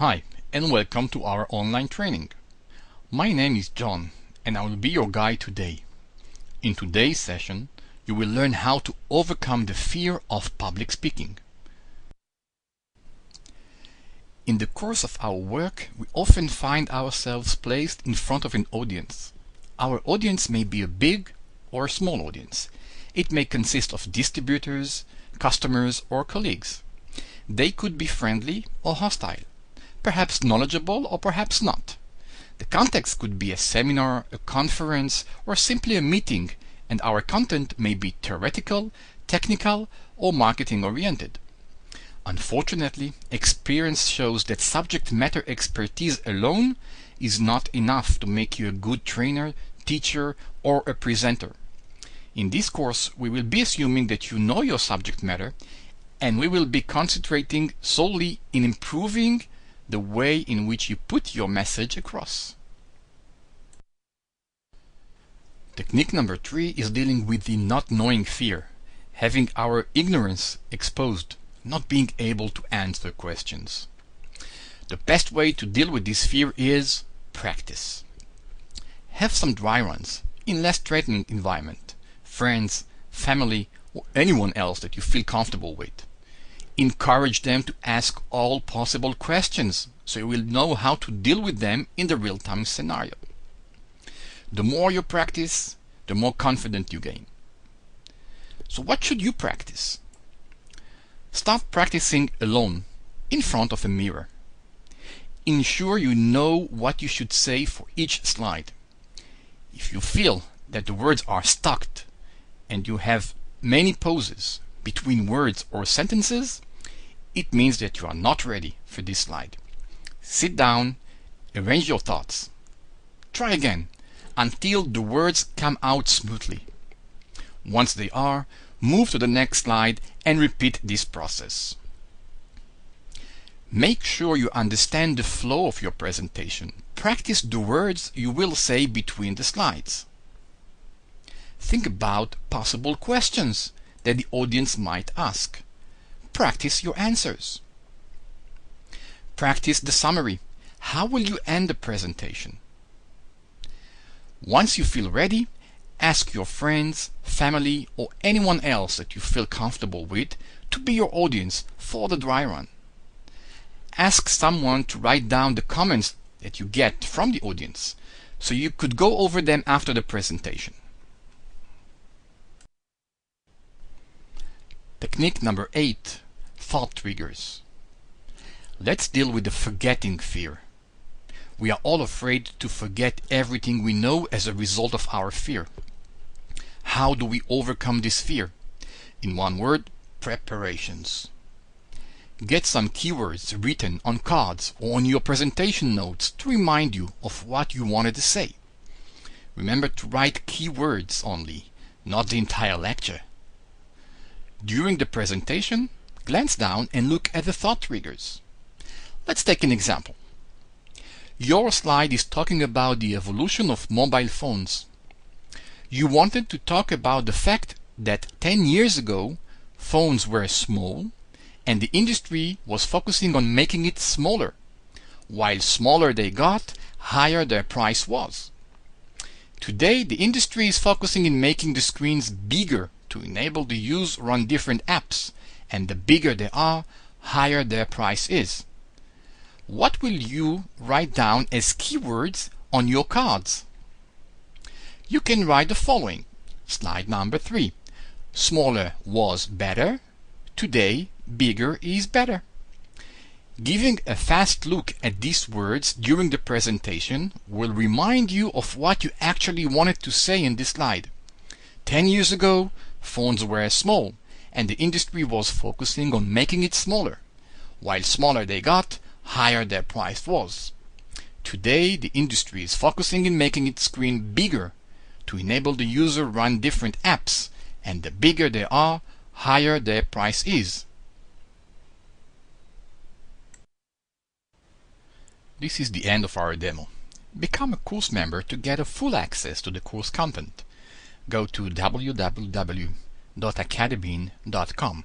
Hi, and welcome to our online training. My name is John, and I will be your guide today. In today's session, you will learn how to overcome the fear of public speaking. In the course of our work, we often find ourselves placed in front of an audience. Our audience may be a big or a small audience. It may consist of distributors, customers, or colleagues. They could be friendly or hostile, perhaps knowledgeable or perhaps not. The context could be a seminar, a conference, or simply a meeting, and our content may be theoretical, technical, or marketing oriented. Unfortunately, experience shows that subject matter expertise alone is not enough to make you a good trainer, teacher, or a presenter. In this course, we will be assuming that you know your subject matter, and we will be concentrating solely in improving the way in which you put your message across. Technique number 3 is dealing with the not knowing fear, having our ignorance exposed, not being able to answer questions. The best way to deal with this fear is practice. Have some dry runs in less threatening environment, friends, family, or anyone else that you feel comfortable with. Encourage them to ask all possible questions so you will know how to deal with them in the real-time scenario. The more you practice, the more confident you gain. So what should you practice? Start practicing alone, in front of a mirror. Ensure you know what you should say for each slide. If you feel that the words are stuck and you have many pauses between words or sentences, it means that you are not ready for this slide. Sit down, arrange your thoughts. Try again until the words come out smoothly. Once they are, move to the next slide and repeat this process. Make sure you understand the flow of your presentation. Practice the words you will say between the slides. Think about possible questions that the audience might ask. Practice your answers. Practice the summary. How will you end the presentation? Once you feel ready, ask your friends, family, or anyone else that you feel comfortable with to be your audience for the dry run. Ask someone to write down the comments that you get from the audience so you could go over them after the presentation. Technique number 8, thought triggers. Let's deal with the forgetting fear. We are all afraid to forget everything we know as a result of our fear. How do we overcome this fear? In one word, preparations. Get some keywords written on cards or on your presentation notes to remind you of what you wanted to say. Remember to write keywords only, not the entire lecture. During the presentation, glance down and look at the thought triggers. Let's take an example. Your slide is talking about the evolution of mobile phones. You wanted to talk about the fact that 10 years ago, phones were small and the industry was focusing on making it smaller. While smaller they got, higher their price was. Today, the industry is focusing in making the screens bigger to enable the user run different apps, and the bigger they are, higher their price is. What will you write down as keywords on your cards? You can write the following. Slide number 3. Smaller was better. Today, bigger is better. Giving a fast look at these words during the presentation will remind you of what you actually wanted to say in this slide. 10 years ago, phones were small, and the industry was focusing on making it smaller. While smaller they got, higher their price was. Today, the industry is focusing in making its screen bigger to enable the user run different apps, and the bigger they are, higher their price is. This is the end of our demo. Become a course member to get a full access to the course content. Go to www.academine.com.